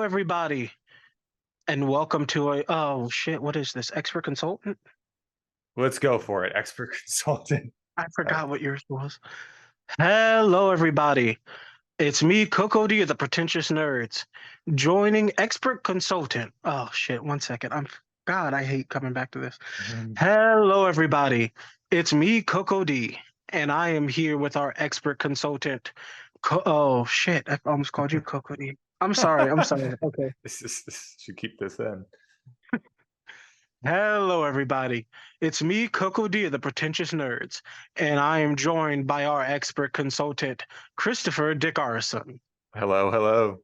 everybody, and welcome to a oh shit, what is this? Expert consultant? Let's go for it. Expert consultant. I Uh, forgot what yours was. Hello, everybody. It's me, Coco D of the Pretentious Nerds, joining expert consultant. Oh shit, one second. God, I hate coming back to this. mhm. Hello, everybody. It's me, Coco D, and I am here with our expert consultant. Oh shit, I almost called you Coco D. I'm sorry. I'm sorry. Okay. This should keep this in. Hello, everybody. It's me, Coco D of the Pretentious Nerds, and I am joined by our expert consultant, Christopher Dickrsn. Hello, hello.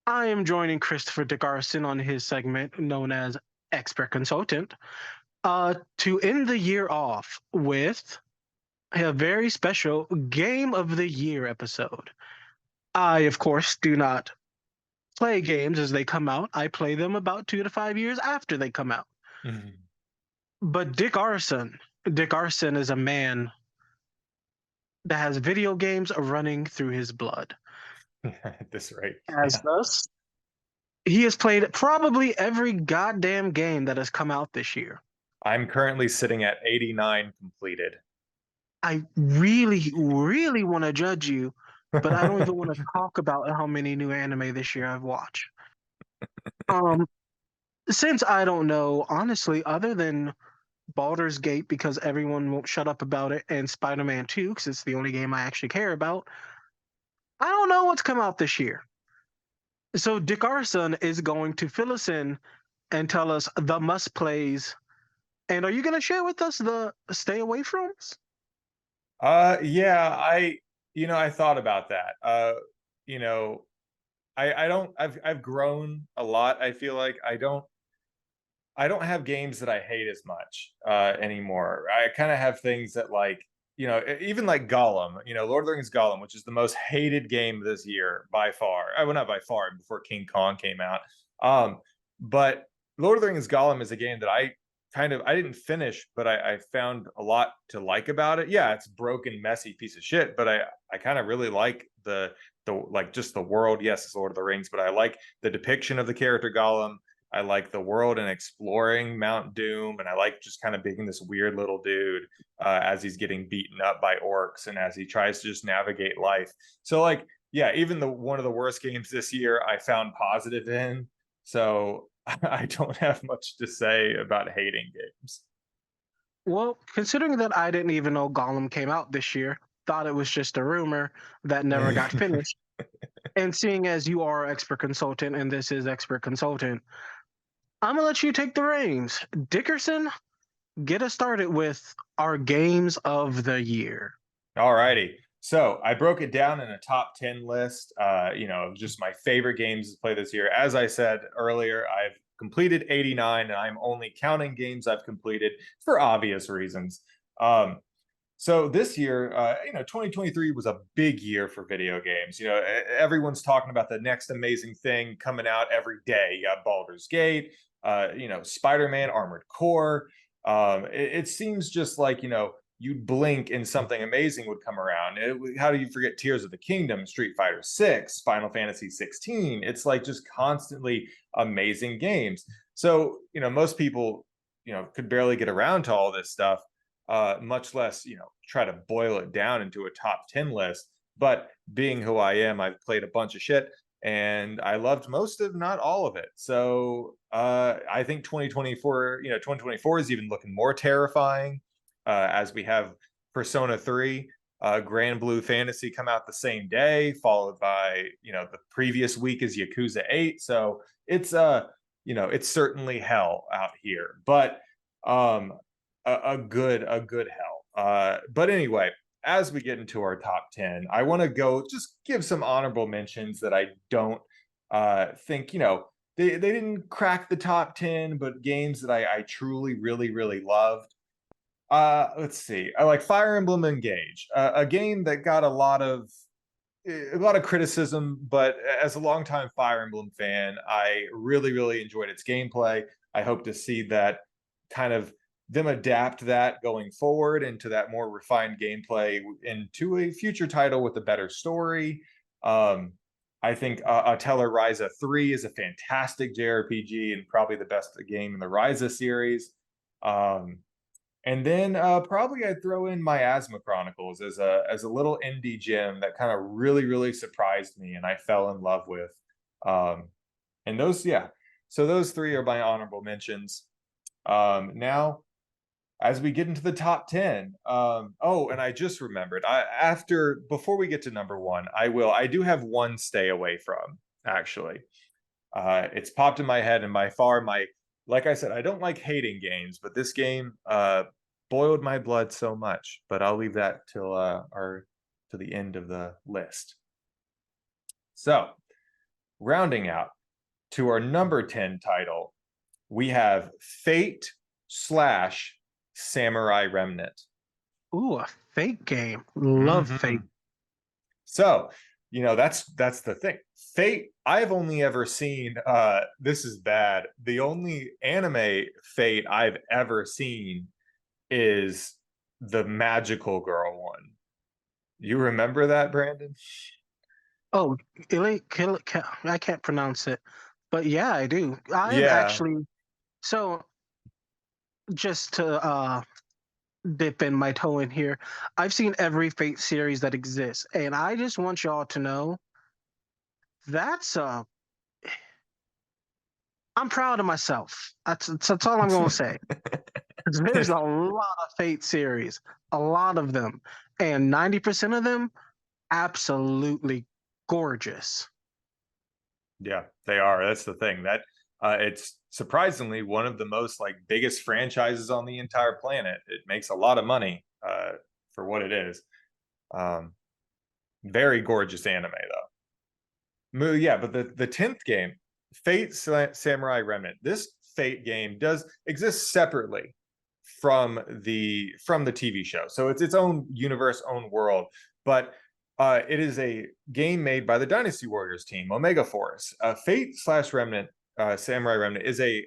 I am joining Christopher Dickrsn on his segment known as Expert Consultant to end the year off with a very special Game of the Year episode. I, of course, do not play games as they come out. I play them about 2 to 5 years after they come out. Mhm. But Dick Arson is a man that has video games running through his blood. At this rate, As yeah. thus, he has played probably every goddamn game that has come out this year. I'm currently sitting at 89 completed. I really, really want to judge you, but I don't even want to talk about how many new anime this year I've watched. Um, since I don't know, honestly, other than Baldur's Gate because everyone won't shut up about it, and Spider-Man 2 because it's the only game I actually care about, I don't know what's come out this year. So Dick Arson is going to fill us in and tell us the must plays. And are you going to share with us the stay away froms? Yeah, I thought about that. You know, I don't I've grown a lot. I feel like I don't have games that I hate as much anymore. I kind of have things that even like Gollum, Lord of the Rings Gollum, which is the most hated game this year by far. Well, not by far, before King Kong came out. But Lord of the Rings Gollum is a game that I didn't finish, but I found a lot to like about it. Yeah, it's a broken, messy piece of shit, but I kind of really like the like just the world. Yes, it's Lord of the Rings, but I like the depiction of the character Gollum. I like the world and exploring Mount Doom, and I like just kind of being this weird little dude as he's getting beaten up by orcs and as he tries to just navigate life. So, yeah, even the one of the worst games this year, I found positive in. So I don't have much to say about hating games. Well, considering that I didn't even know Gollum came out this year, thought it was just a rumor that never got finished. And seeing as you are expert consultant and this is expert consultant, I'm gonna let you take the reins. Dickerson, get us started with our games of the year. All righty. So I broke it down in a top 10 list, just my favorite games to play this year. As I said earlier, I've completed 89 and I'm only counting games I've completed for obvious reasons. So this year, 2023 was a big year for video games. Everyone's talking about the next amazing thing coming out every day. You got Baldur's Gate, Spider-Man Armored Core. It seems just like, you'd blink and something amazing would come around. How do you forget Tears of the Kingdom, Street Fighter 6, Final Fantasy 16? It's like just constantly amazing games. So, most people, could barely get around to all this stuff, much less, try to boil it down into a top 10 list. But being who I am, I've played a bunch of shit and I loved most of, not all of it. So I think 2024 is even looking more terrifying as we have Persona 3, Grand Blue Fantasy come out the same day, followed by, the previous week is Yakuza 8. So it's certainly hell out here, but um, a good hell. But anyway, as we get into our top 10, I want to go just give some honorable mentions that I don't think, they didn't crack the top 10, but games that I truly, really, really loved. Let's see. I like Fire Emblem Engage, a game that got a lot of criticism, but as a longtime Fire Emblem fan, I really, really enjoyed its gameplay. I hope to see that kind of them adapt that going forward into that more refined gameplay into a future title with a better story. Um, I think Atella Ryza 3 is a fantastic JRPG and probably the best game in the Ryza series. Um, and then probably I'd throw in Miasma Chronicles as a little indie gem that kind of really surprised me and I fell in love with. Um, and those, yeah. So those three are my honorable mentions. Now, as we get into the top 10, oh, and I just remembered, before we get to number one, I do have one stay away from, actually. It's popped in my head, and by far like I said, I don't like hating games, but this game boiled my blood so much. But I'll leave that to the end of the list. So, rounding out to our number 10 title, we have Fate slash Samurai Remnant. Ooh, a Fate game. Love Fate. Mm-hmm. So, that's the thing. Fate, I've only ever seen this is bad. The only anime Fate I've ever seen is the magical girl one. You remember that, Brandon? Oh, I can't pronounce it, but yeah, I do. I've Yeah. actually so just to dip in my toe in here, I've seen every Fate series that exists, and I just want y'all to know that's I'm proud of myself. That's all I'm gonna say. 'Cause there's a lot of Fate series, a lot of them, and 90% of them absolutely gorgeous. Yeah, they are. That's the thing. That it's surprisingly one of the most like biggest franchises on the entire planet. It makes a lot of money for what it is. Um, very gorgeous anime though. Yeah, but the 10th game, Samurai Remnant. This Fate game does exist separately from the TV show. So it's its own universe, own world. But it is a game made by the Dynasty Warriors team, Omega Force. Fate slash Remnant, Samurai Remnant is a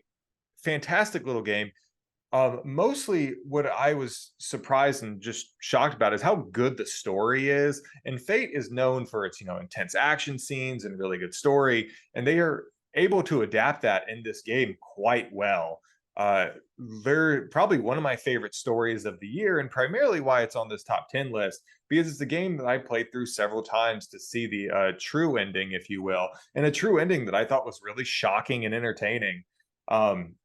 fantastic little game. Mostly what I was surprised and just shocked about is how good the story is. And Fate is known for its, intense action scenes and really good story. And they are able to adapt that in this game quite well. Uh, they're probably one of my favorite stories of the year, and primarily why it's on this top 10 list, because it's a game that I played through several times to see the true ending, if you will, and a true ending that I thought was really shocking and entertaining. Um,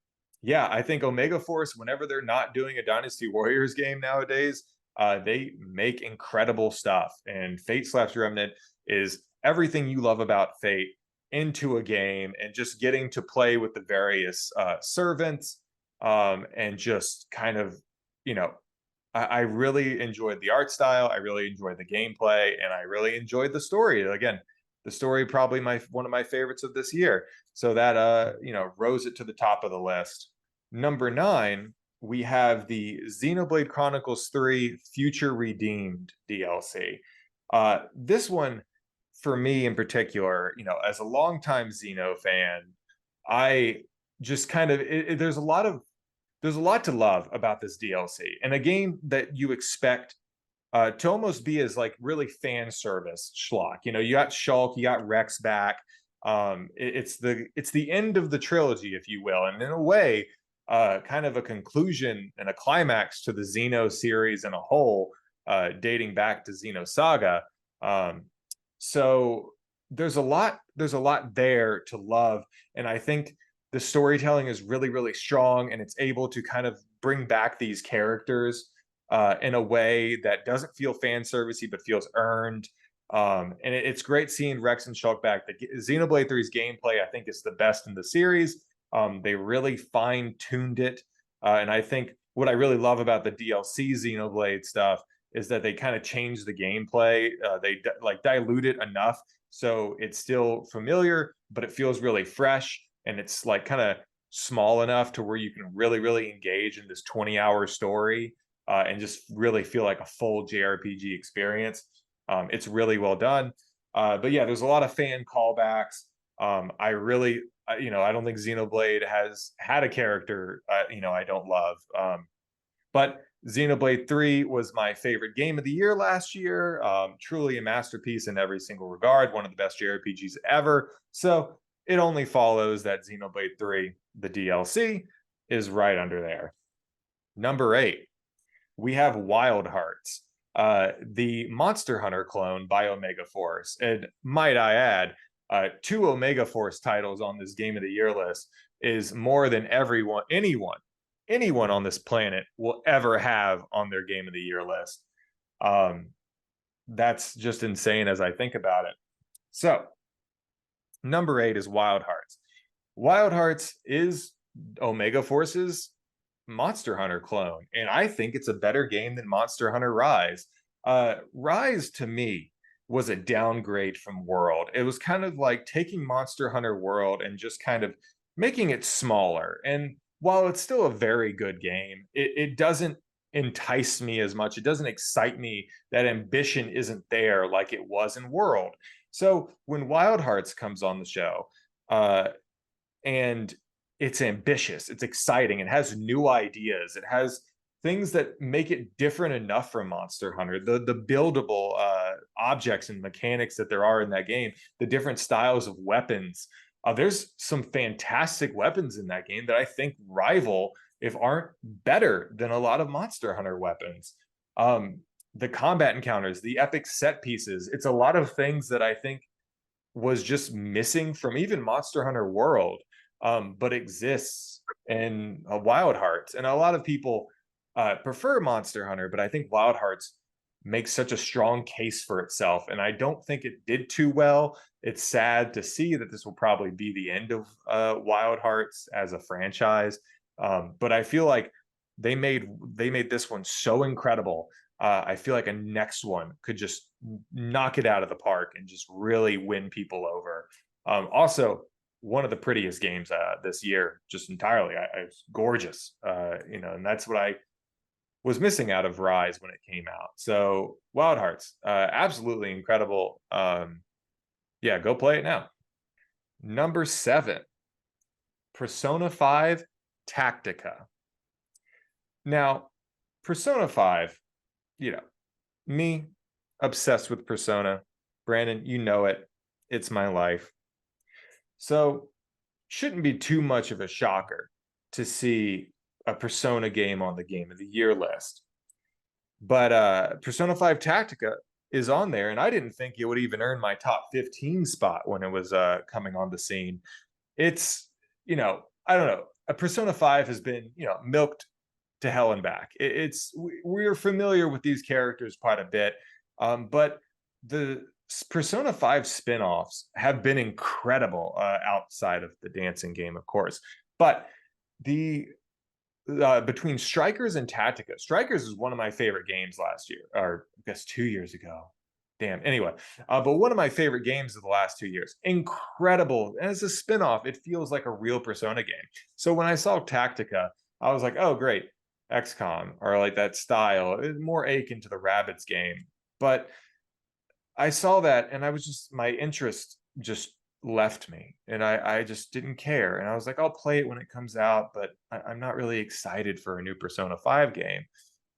yeah, I think Omega Force, whenever they're not doing a Dynasty Warriors game nowadays, they make incredible stuff. And Fate slash Remnant is everything you love about Fate into a game and just getting to play with the various servants and just kind of, you know, I really enjoyed the art style. I really enjoyed the gameplay, and I really enjoyed the story. Again, the story probably one of my favorites of this year. So that rose it to the top of the list. Number 9, we have the Xenoblade Chronicles 3 Future Redeemed DLC. This one, for me in particular, as a longtime Xeno fan, I just kind of there's a lot to love about this DLC, and a game that you expect to almost be as like really fan service schlock. You got Shulk, you got Rex back. It's the end of the trilogy, if you will, and in a way, kind of a conclusion and a climax to the Xeno series in a whole, dating back to Xeno Saga. Um, so there's a lot there to love, and I think the storytelling is really strong, and it's able to kind of bring back these characters in a way that doesn't feel fan servicey but feels earned. And it's great seeing Rex and Shulk back. The Xenoblade 3's gameplay, I think, is the best in the series. They really fine tuned it, and I think what I really love about the DLC Xenoblade stuff is that they kind of changed the gameplay. They like dilute it enough so it's still familiar, but it feels really fresh, and it's like kind of small enough to where you can really engage in this 20-hour story and just really feel like a full JRPG experience. It's really well done. But yeah, there's a lot of fan callbacks. I don't think Xenoblade has had a character, I don't love. But Xenoblade 3 was my favorite game of the year last year. Truly a masterpiece in every single regard, one of the best JRPGs ever. So it only follows that Xenoblade 3, the DLC, is right under there. Number 8, we have Wild Hearts, the Monster Hunter clone by Omega Force. And might I add, 2 Omega Force titles on this Game of the Year list is more than anyone on this planet will ever have on their Game of the Year list. That's just insane as I think about it. So, number 8 is Wild Hearts. Wild Hearts is Omega Force's Monster Hunter clone, and I think it's a better game than Monster Hunter Rise. Rise to me was a downgrade from World. It was kind of like taking Monster Hunter World and just kind of making it smaller. And while it's still a very good game, it doesn't entice me as much. It doesn't excite me. That ambition isn't there like it was in World. So when Wild Hearts comes on the show, and it's ambitious, it's exciting, it has new ideas, it has things that make it different enough from Monster Hunter. The buildable objects and mechanics that there are in that game, the different styles of weapons. There's some fantastic weapons in that game that I think rival, if aren't better than a lot of Monster Hunter weapons. The combat encounters, the epic set pieces, it's a lot of things that I think was just missing from even Monster Hunter World, but exists in Wild Hearts. And a lot of people prefer Monster Hunter, but I think Wild Hearts makes such a strong case for itself. And I don't think it did too well. It's sad to see that this will probably be the end of Wild Hearts as a franchise. But I feel like they made this one so incredible. I feel like a next one could just knock it out of the park and just really win people over. Also, one of the prettiest games this year, just entirely. It's gorgeous, and that's what I was missing out of Rise when it came out. So Wild Hearts, absolutely incredible. Yeah, go play it now. Number 7, Persona 5 Tactica. Now, Persona 5, me, obsessed with Persona. Brandon, you know it. It's my life. So, shouldn't be too much of a shocker to see a Persona game on the Game of the Year list. But Persona 5 Tactica is on there, and I didn't think it would even earn my top 15 spot when it was coming on the scene. It's, I don't know. A Persona 5 has been, milked to hell and back. We're familiar with these characters quite a bit, but the Persona 5 spin-offs have been incredible outside of the dancing game, of course. But the between Strikers and Tactica, Strikers is one of my favorite games last year, or I guess 2 years ago. Damn. Anyway, but one of my favorite games of the last 2 years. Incredible. And as a spin-off, it feels like a real Persona game. So when I saw Tactica, I was like, oh, great. XCOM, or like that style, more akin to the Rabbids game. But I saw that and my interest just left me, and I just didn't care. And I was like, I'll play it when it comes out, but I'm not really excited for a new Persona 5 game.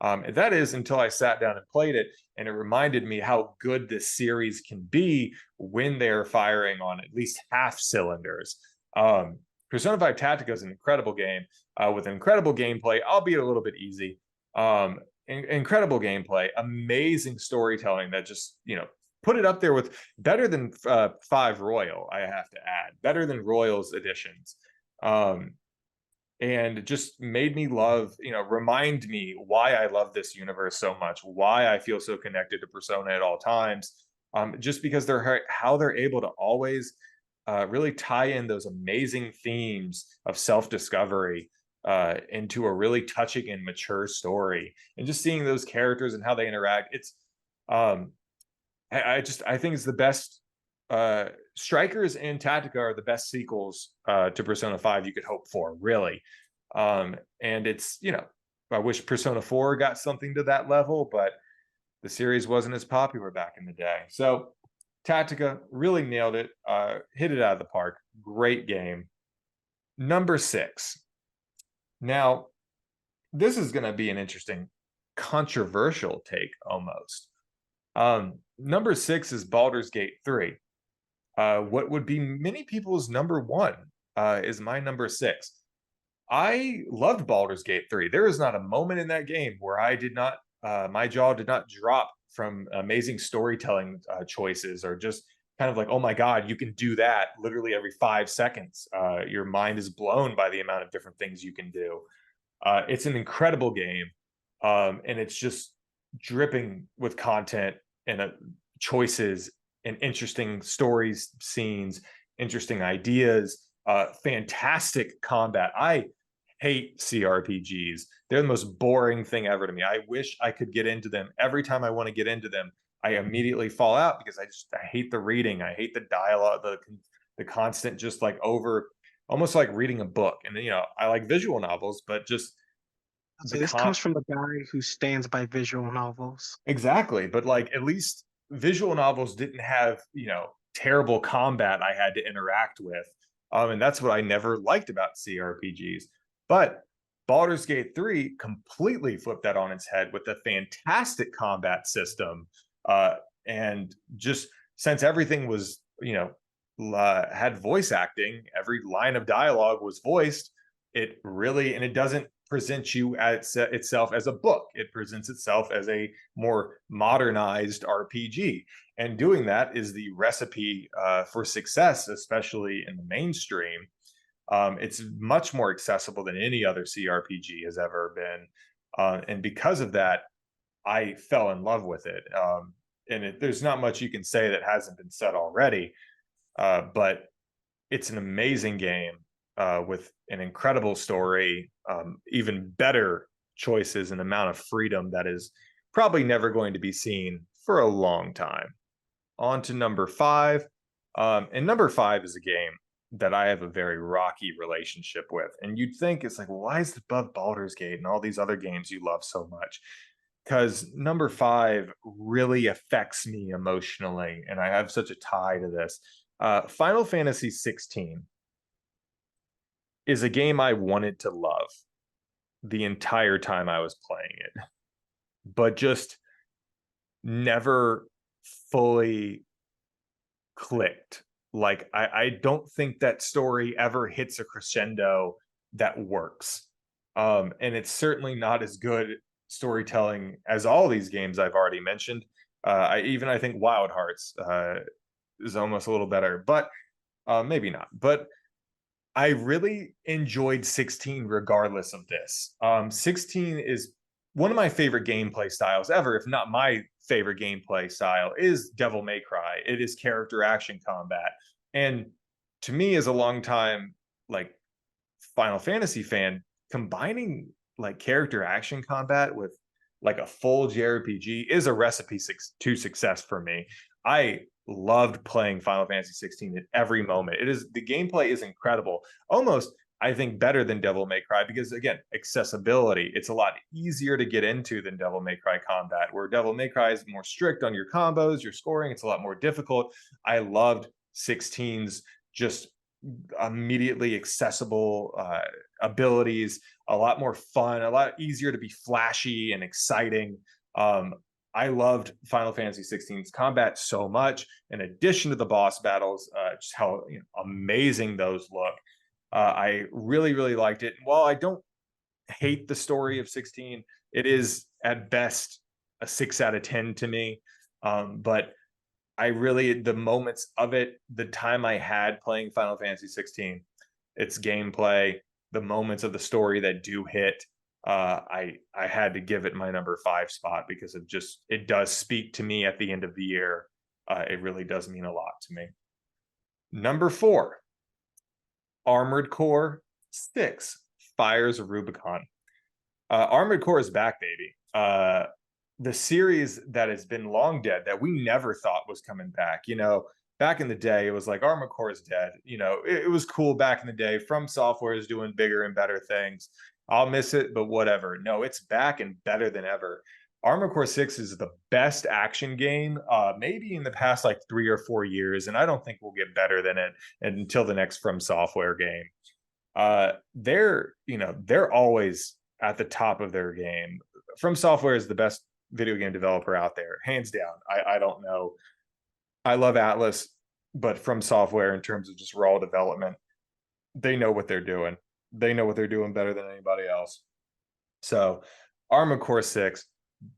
And that is until I sat down and played it, and it reminded me how good this series can be when they're firing on at least half cylinders. Persona 5 Tactica is an incredible game with incredible gameplay, albeit a little bit easy. Incredible gameplay, amazing storytelling that just, put it up there with better than 5 Royal, I have to add. Better than Royal's editions. And it just made me remind me why I love this universe so much, why I feel so connected to Persona at all times. Just because how they're able to always really tie in those amazing themes of self-discovery into a really touching and mature story. And just seeing those characters and how they interact, it's I think it's the best. Strikers and Tactica are the best sequels to Persona 5 you could hope for, really. And it's, I wish Persona 4 got something to that level, but the series wasn't as popular back in the day. So Tactica really nailed it, hit it out of the park. Great game. Number 6. Now, this is going to be an interesting, controversial take almost. Number 6 is Baldur's Gate 3. What would be many people's number 1 is my number 6. I loved Baldur's Gate 3. There is not a moment in that game where I did not, my jaw did not drop from amazing storytelling choices, or just kind of like, oh my God, you can do that literally every 5 seconds. Your mind is blown by the amount of different things you can do. It's an incredible game, and it's just dripping with content and choices and interesting stories, scenes, interesting ideas, fantastic combat. I hate CRPGs. They're the most boring thing ever to me. I wish I could get into them. Every time I want to get into them, I immediately fall out because I hate the reading. I hate the dialogue, the constant just like over, almost like reading a book. And then, I like visual novels, but just So the this comes from the guy who stands by visual novels. exactly. But like at least visual novels didn't have, terrible combat I had to interact with. And that's what I never liked about CRPGs. But Baldur's Gate 3 completely flipped that on its head with a fantastic combat system. And just since everything was, had voice acting, every line of dialogue was voiced. And it doesn't present you as itself as a book. It presents itself as a more modernized RPG. And doing that is the recipe for success, especially in the mainstream. It's much more accessible than any other CRPG has ever been. And because of that, I fell in love with it. There's not much you can say that hasn't been said already, but it's an amazing game with an incredible story, even better choices, and amount of freedom that is probably never going to be seen for a long time. On to number 5. And number 5 is a game that I have a very rocky relationship with. And you'd think it's like, well, why is it above Baldur's Gate and all these other games you love so much? Because number 5 really affects me emotionally, and I have such a tie to this. Final Fantasy 16 is a game I wanted to love the entire time I was playing it, but just never fully clicked. Like I don't think that story ever hits a crescendo that works. And it's certainly not as good storytelling as all these games I've already mentioned. I think Wild Hearts is almost a little better, but maybe not. But I really enjoyed 16 regardless of this. 16 is one of my favorite gameplay styles ever, if not my favorite gameplay style, is Devil May Cry. It is character action combat. And to me, as a long time like Final Fantasy fan, combining like character action combat with like a full JRPG is a recipe to success for me. I loved playing Final Fantasy 16 at every moment. The gameplay is incredible. Almost I think better than Devil May Cry because again, accessibility. It's a lot easier to get into than Devil May Cry combat, where Devil May Cry is more strict on your combos, your scoring. It's a lot more difficult. I loved 16's just immediately accessible abilities, a lot more fun, a lot easier to be flashy and exciting. I loved Final Fantasy 16's combat so much. In addition to the boss battles, just how amazing those look. I really, really liked it. While I don't hate the story of 16, it is at best a 6 out of 10 to me. But the moments of it, the time I had playing Final Fantasy 16, its gameplay, the moments of the story that do hit, I had to give it my number 5 spot because it does speak to me at the end of the year. It really does mean a lot to me. Number 4, Armored Core 6, Fires of Rubicon. Armored Core is back, baby. The series that has been long dead that we never thought was coming back. Back in the day, it was like Armored Core is dead. It was cool back in the day. From Software is doing bigger and better things. I'll miss it, but whatever. No, it's back and better than ever. Armored Core 6 is the best action game, maybe in the past like 3 or 4 years, and I don't think we'll get better than it until the next From Software game. They're always at the top of their game. From Software is the best video game developer out there, hands down. I don't know. I love Atlas, but From Software in terms of just raw development, they know what they're doing. They know what they're doing better than anybody else. So, Armored Core 6,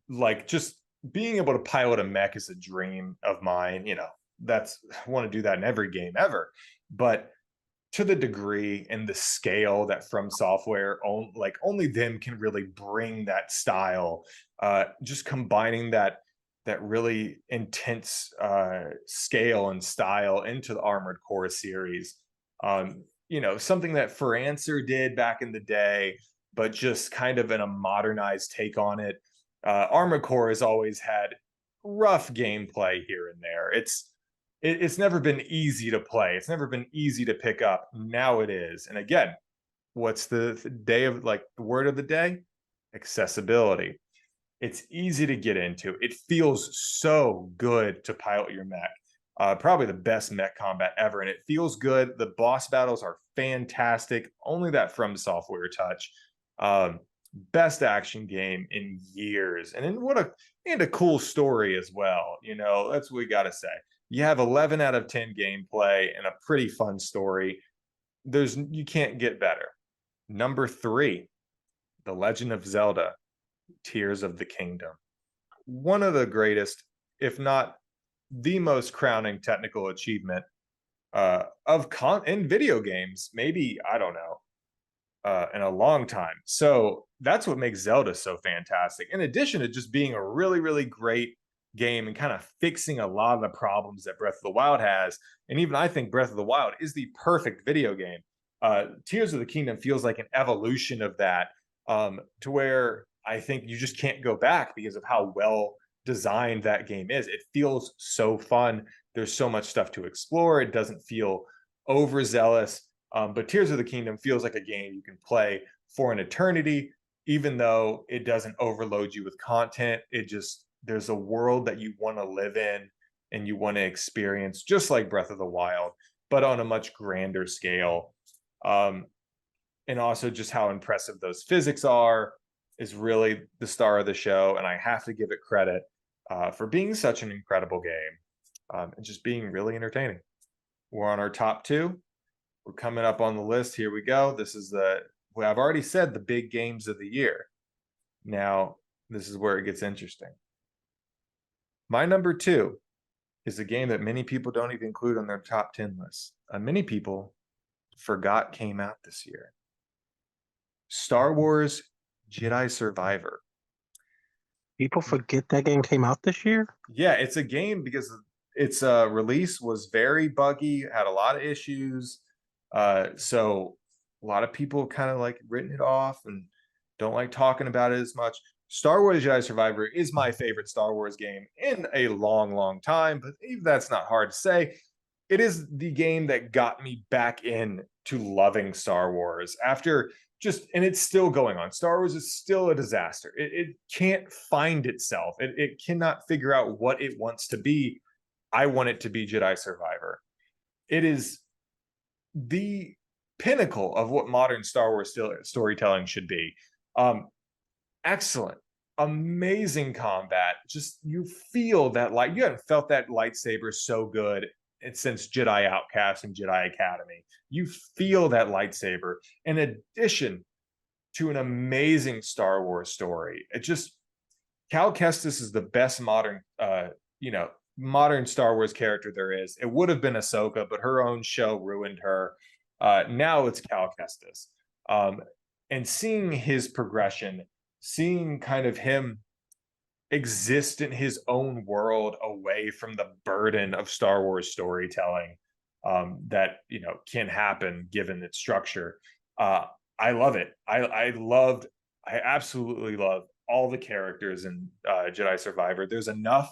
like just being able to pilot a mech is a dream of mine. That's I want to do that in every game ever. But to the degree and the scale that From Software like only them can really bring that style, just combining that really intense scale and style into the Armored Core series. Something that For Answer did back in the day, but just kind of in a modernized take on it. Armored Core has always had rough gameplay here and there. It's never been easy to play. It's never been easy to pick up. Now it is. And again, what's the day of like the word of the day? Accessibility. It's easy to get into. It feels so good to pilot your mech. Probably the best mech combat ever, and it feels good. The boss battles are fantastic. Only that From Software touch. Um, Best action game in years, and then a cool story as well. That's what we got to say. You have 11 out of 10 gameplay and a pretty fun story. You can't get better. Number 3, The Legend of Zelda: Tears of the Kingdom. One of the greatest, if not the most crowning technical achievement in video games, maybe, I don't know, in a long time. So that's what makes Zelda so fantastic. In addition to just being a really, really great game and kind of fixing a lot of the problems that Breath of the Wild has. And even I think Breath of the Wild is the perfect video game. Tears of the Kingdom feels like an evolution of that, to where I think you just can't go back because of how well designed that game is. It feels so fun. There's so much stuff to explore. It doesn't feel overzealous. But Tears of the Kingdom feels like a game you can play for an eternity, even though it doesn't overload you with content. There's a world that you want to live in and you want to experience, just like Breath of the Wild, but on a much grander scale. And also just how impressive those physics are is really the star of the show. And I have to give it credit for being such an incredible game, and just being really entertaining. We're on our top 2. We're coming up on the list. Here we go. This is well, I've already said the big games of the year. Now, this is where it gets interesting. My number 2 is a game that many people don't even include on their top 10 lists. Many people forgot came out this year. Star Wars Jedi Survivor. People forget that game came out this year? Yeah, it's a game because its release was very buggy, had a lot of issues. So a lot of people kind of like written it off and don't like talking about it as much. Star Wars Jedi Survivor is my favorite Star Wars game in a long, long time, but even that's not hard to say. It is the game that got me back in to loving Star Wars after and it's still going on. Star Wars is still a disaster. It can't find itself. It cannot figure out what it wants to be. I want it to be Jedi Survivor. It is the pinnacle of what modern Star Wars storytelling should be. Excellent, amazing combat. Just you feel that you haven't felt that lightsaber so good since Jedi Outcast and Jedi Academy. You feel that lightsaber in addition to an amazing Star Wars story. Cal Kestis is the best modern Star Wars character there is. It would have been Ahsoka, but her own show ruined her. Now it's Cal Kestis. And seeing his progression, seeing kind of him exist in his own world away from the burden of Star Wars storytelling, that can happen given its structure. I love it. I absolutely love all the characters in Jedi Survivor. There's enough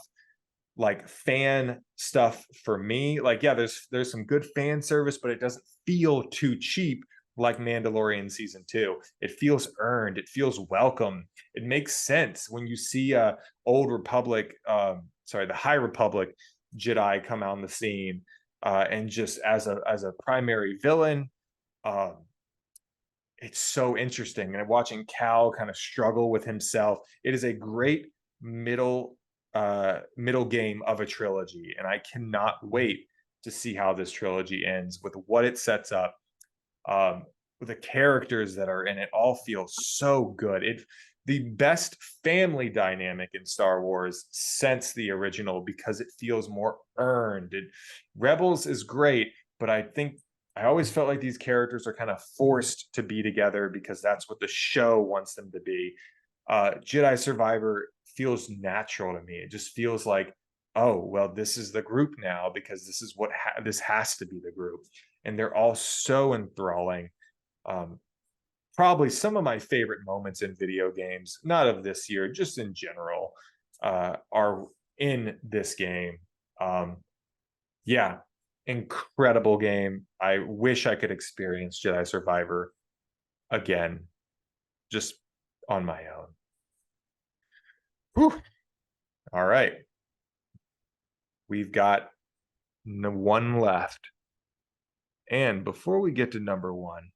like fan stuff for me. Like, yeah, there's some good fan service, but it doesn't feel too cheap like Mandalorian season 2. It feels earned. It feels welcome. It makes sense when you see the High Republic Jedi come on the scene, and just as a primary villain. it's so interesting. And watching Cal kind of struggle with himself. It is a great middle middle game of a trilogy. And I cannot wait to see how this trilogy ends with what it sets up. Um, the characters that are in it all feel so good. It the best family dynamic in Star Wars since the original because it feels more earned. Rebels is great, but I think I always felt like these characters are kind of forced to be together because that's what the show wants them to be. Jedi Survivor feels natural to me. It just feels like, oh, well, this is the group now because this is what this has to be the group, and they're all so enthralling. Um, Probably some of my favorite moments in video games, not of this year, just in general, are in this game. Um, yeah, incredible game. I wish I could experience Jedi Survivor again, just on my own. Whew. All right, we've got one left. And before we get to number one,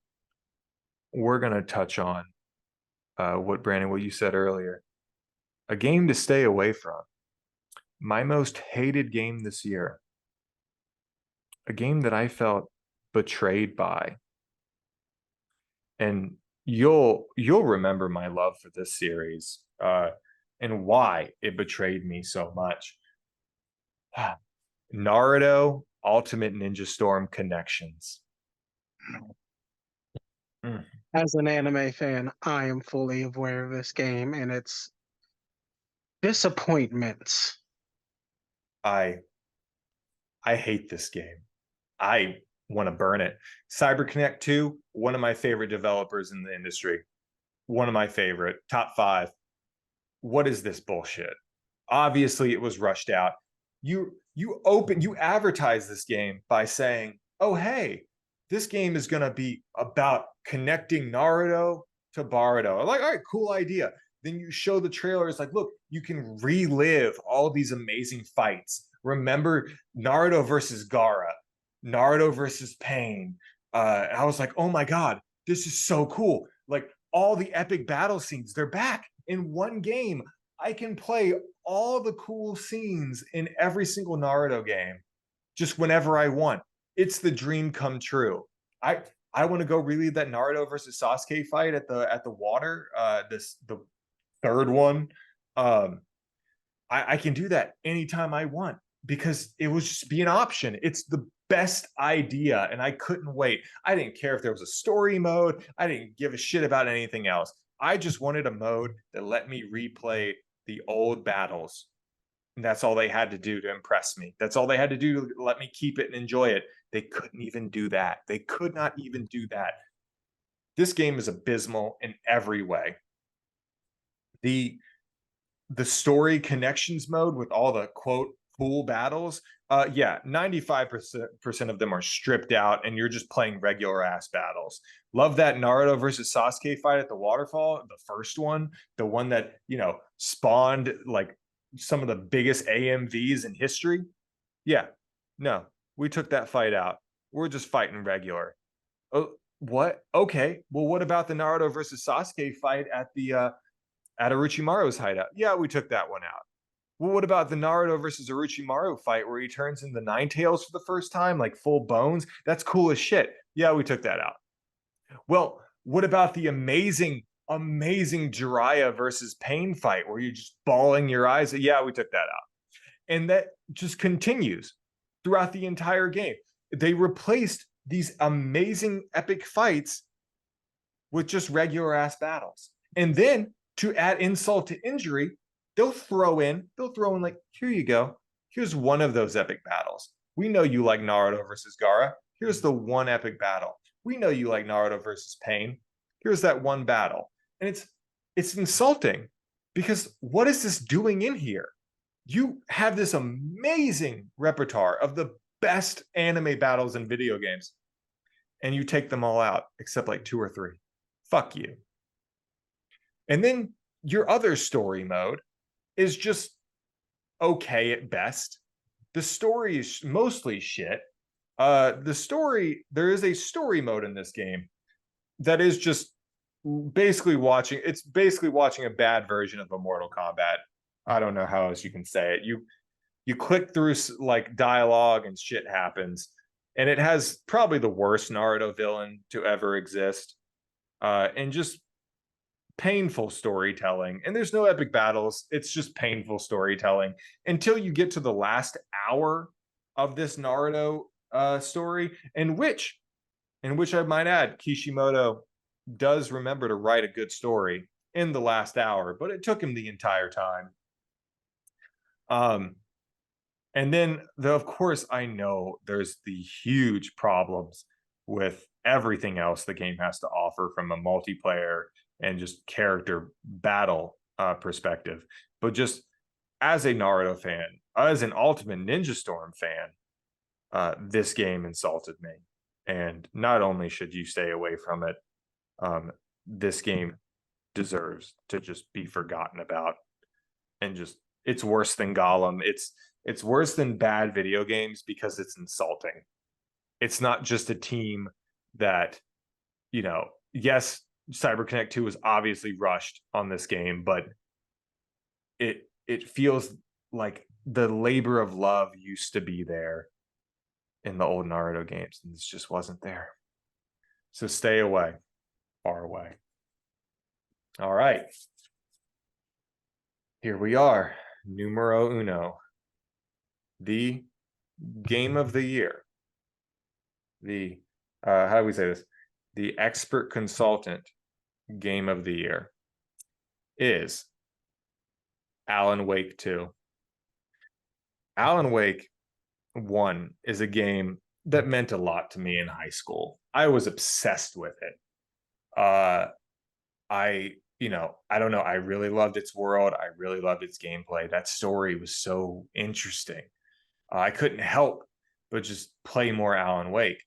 we're going to touch on what you said earlier. A game to stay away from. My most hated game this year. A game that I felt betrayed by. And you'll remember my love for this series and why it betrayed me so much. Naruto Ultimate Ninja Storm Connections. Mm. As an anime fan, I am fully aware of this game and its disappointments. I I hate this game. I want to burn it. CyberConnect 2, one of my favorite developers in the industry. One of my favorite, top 5. What is this bullshit? Obviously it was rushed out. You advertise this game by saying, "Oh hey, this game is going to be about connecting Naruto to Baruto." I'm like, "All right, cool idea." Then you show the trailer. It's like, look, you can relive all these amazing fights. Remember Naruto versus Gaara, Naruto versus Pain. And I was like, oh my God, this is so cool. Like all the epic battle scenes, they're back in one game. I can play all the cool scenes in every single Naruto game just whenever I want. It's the dream come true. I I want to go relive that Naruto versus Sasuke fight at the water. The third one. Um, I can do that anytime I want because it was just be an option. It's the best idea, and I couldn't wait. I didn't care if there was a story mode. I didn't give a shit about anything else. I just wanted a mode that let me replay the old battles. And that's all they had to do to impress me. That's all they had to do to let me keep it and enjoy it. They couldn't even do that. They could not even do that. This game is abysmal in every way. The the story connections mode with all the quote cool battles, yeah, 95% of them are stripped out and you're just playing regular ass battles. Love that Naruto versus Sasuke fight at the waterfall, the first one, the one that, spawned like some of the biggest AMVs in history. Yeah, no, we took that fight out. We're just fighting regular. Oh, what? Okay. Well, what about the Naruto versus Sasuke fight at Orochimaru's hideout? Yeah, we took that one out. Well, what about the Naruto versus Orochimaru fight where he turns into Nine Tails for the first time, like full bones? That's cool as shit. Yeah, we took that out. Well, what about the amazing Jiraiya versus Pain fight where you're just bawling your eyes? Yeah, we took that out. And that just continues throughout the entire game. They replaced these amazing epic fights with just regular ass battles. And then to add insult to injury, they'll throw in like, here you go. Here's one of those epic battles. We know you like Naruto versus Gaara. Here's the one epic battle. We know you like Naruto versus Pain. Here's that one battle. And it's insulting because what is this doing in here? You have this amazing repertoire of the best anime battles in video games, and you take them all out except like 2 or 3. Fuck you. And then your other story mode is just okay at best. The story is mostly shit. There is a story mode in this game that is just basically watching a bad version of a Mortal Kombat. I don't know how else you can say it. You click through like dialogue and shit happens, and it has probably the worst Naruto villain to ever exist, and just painful storytelling. And there's no epic battles. It's just painful storytelling until you get to the last hour of this Naruto story, in which I might add, Kishimoto does remember to write a good story in the last hour, but it took him the entire time. Um, and then, of course, I know there's the huge problems with everything else the game has to offer from a multiplayer and just character battle perspective. But just as a Naruto fan, as an Ultimate Ninja Storm fan, this game insulted me. And not only should you stay away from it, this game deserves to just be forgotten about. And just, it's worse than Gollum. It's worse than bad video games because it's insulting. It's not just a team that, yes, CyberConnect 2 was obviously rushed on this game, but it feels like the labor of love used to be there in the old Naruto games, and this just wasn't there. So stay away, far away. All right. Here we are, numero uno, the game of the year. The, how do we say this? The expert consultant game of the year is Alan Wake 2. Alan Wake 1 is a game that meant a lot to me in high school. I was obsessed with it. I don't know, I really loved its world. I really loved its gameplay. That story was so interesting. I couldn't help but just play more Alan Wake.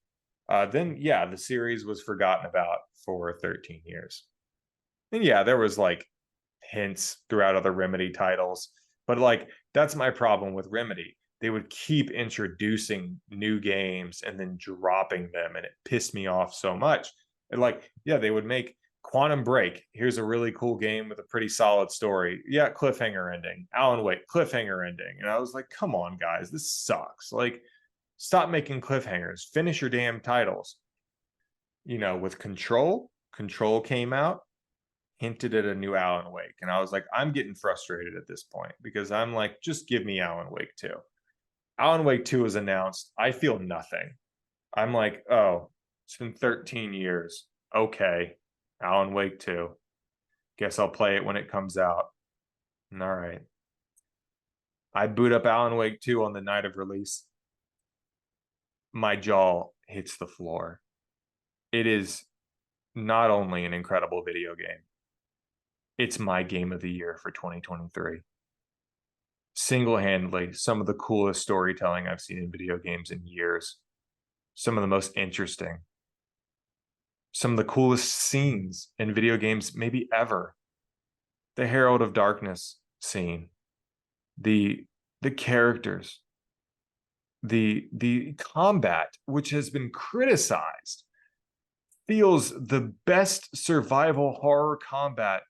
Then, yeah, the series was forgotten about for 13 years. And yeah, there was like hints throughout other Remedy titles, but like that's my problem with Remedy. They would keep introducing new games and then dropping them, and it pissed me off so much. And like, yeah, they would make Quantum Break. Here's a really cool game with a pretty solid story. Yeah, cliffhanger ending. Alan Wake, cliffhanger ending. And I was like, come on, guys, this sucks. Like, stop making cliffhangers. Finish your damn titles. With Control came out, hinted at a new Alan Wake. And I was like, I'm getting frustrated at this point because I'm like, just give me Alan Wake 2. Alan Wake 2 is announced. I feel nothing. I'm like, oh, it's been 13 years. Okay. Alan Wake 2. Guess I'll play it when it comes out. All right. I boot up Alan Wake 2 on the night of release. My jaw hits the floor. It is not only an incredible video game, it's my game of the year for 2023. Single-handedly, some of the coolest storytelling I've seen in video games in years. Some of the most interesting. Some of the coolest scenes in video games maybe ever. The Herald of Darkness scene. The characters. The combat, which has been criticized, feels the best survival horror combat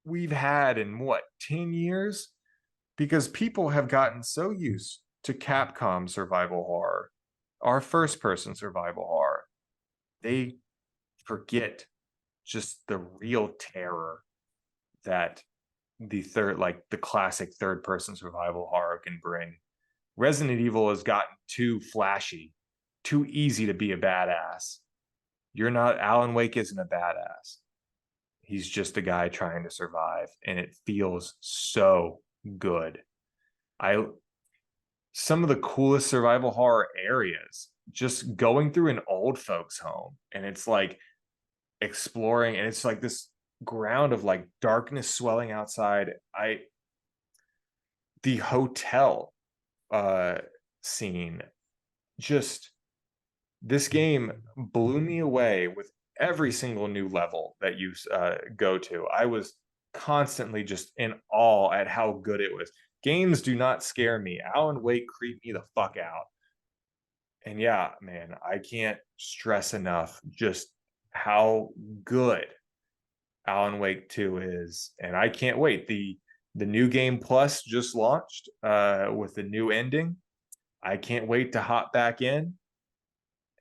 we've had in 10 years? Because people have gotten so used to Capcom survival horror, our first person survival horror, they forget just the real terror that the classic third person survival horror can bring. Resident Evil has gotten too flashy, too easy to be a badass. Alan Wake isn't a badass. He's just a guy trying to survive, and it feels so good. Some of the coolest survival horror areas, just going through an old folks home, and it's like exploring, and it's like this ground of like darkness swelling outside. The hotel scene, just, this game blew me away with every single new level that you go to. I was constantly just in awe at how good it was. Games do not scare me. Alan Wake creeped me the fuck out. And yeah, man, I can't stress enough just how good Alan Wake 2 is, and I can't wait. The new game plus just launched with the new ending. I can't wait to hop back in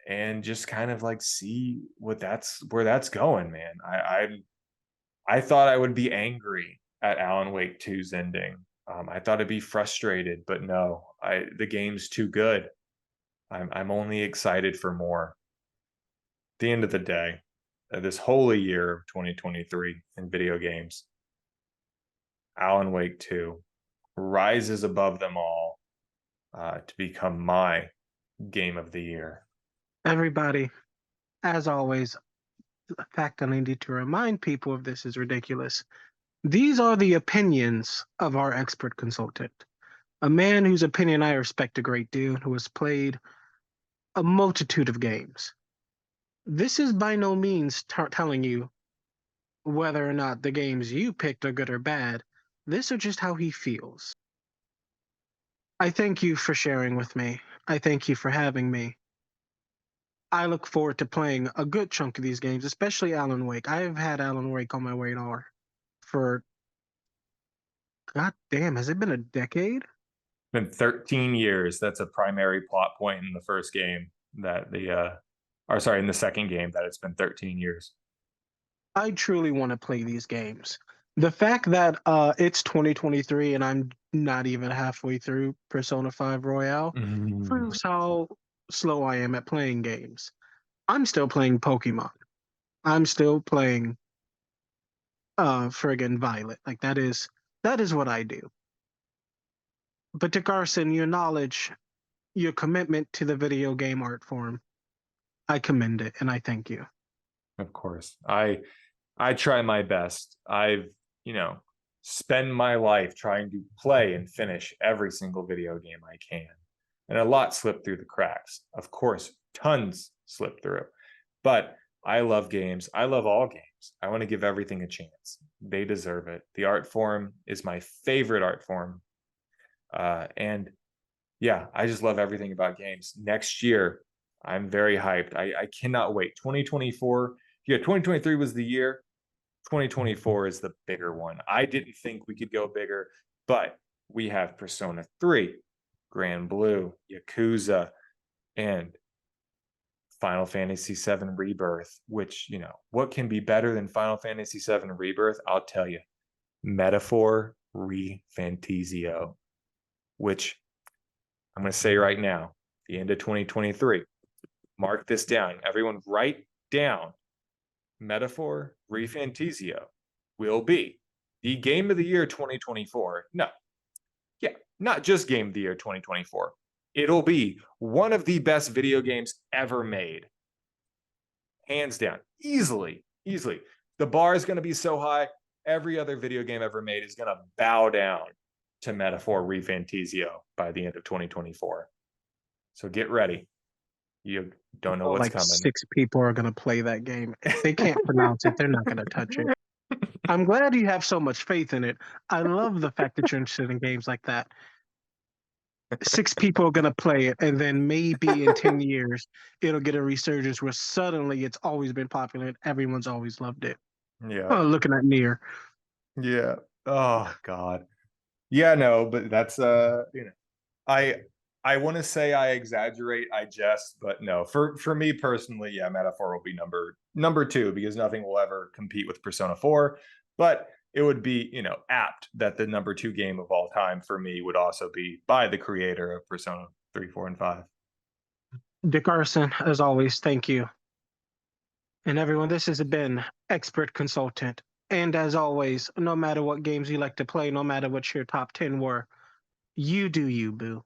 and just kind of like see what that's where that's going, man. I thought I would be angry at Alan Wake 2's ending. I thought I'd be frustrated, but no, the game's too good. I'm only excited for more. At the end of the day, this holy year of 2023 in video games, Alan Wake 2 rises above them all to become my game of the year. Everybody, as always, the fact that I need to remind people of this is ridiculous. These are the opinions of our expert consultant, a man whose opinion I respect a great deal, who has played a multitude of games. This is by no means telling you whether or not the games you picked are good or bad. This is just how he feels. I thank you for sharing with me. I thank you for having me. I look forward to playing a good chunk of these games, especially Alan Wake. I've had Alan Wake on my radar for, god damn, has it been a decade? It's been 13 years. That's a primary plot point in the first game that or sorry, in the second game that it's been 13 years. I truly want to play these games. The fact that it's 2023 and I'm not even halfway through Persona 5 Royale Mhm. proves how slow I am at playing games. I'm still playing Pokemon. I'm still playing friggin' Violet. Like that is what I do. But Dickrsn, your knowledge, your commitment to the video game art form, I commend it and I thank you. Of course. I try my best. I've, you know, spend my life trying to play and finish every single video game I can. And a lot slip through the cracks. Of course, tons slip through. But I love games. I love all games. I want to give everything a chance. They deserve it. The art form is my favorite art form. And yeah, I just love everything about games. Next year, I'm very hyped. I cannot wait. 2024, yeah, 2023 was the year. 2024 is the bigger one. I didn't think we could go bigger, but we have Persona 3, Grand Blue, Yakuza, and Final Fantasy VII Rebirth, which, what can be better than Final Fantasy VII Rebirth? I'll tell you. Metaphor Refantazio, which I'm going to say right now, the end of 2023. Mark this down. Everyone write down Metaphor Refantazio will be the game of the year 2024. No, yeah, not just game of the year 2024. It'll be one of the best video games ever made. Hands down. Easily, easily. The bar is going to be so high, every other video game ever made is going to bow down to Metaphor Refantazio by the end of 2024. So get ready. You don't know what's Like coming. 6 people are gonna play that game. If they can't pronounce it, they're not gonna touch it. I'm glad you have so much faith in it. I love the fact that you're interested in games like that. 6 people are gonna play it, and then maybe in 10 years it'll get a resurgence where suddenly it's always been popular and everyone's always loved it. Yeah. Oh, looking at Nier. Yeah. Oh God. Yeah, no, but that's I I want to say I exaggerate, I jest, but no. For me personally, yeah, Metaphor will be number 2 because nothing will ever compete with Persona 4, but it would be, apt that the number 2 game of all time for me would also be by the creator of Persona 3, 4, and 5. Dickrsn, as always, thank you. And everyone, this has been Expert Consultant. And as always, no matter what games you like to play, no matter what your top 10 were, you do you, boo.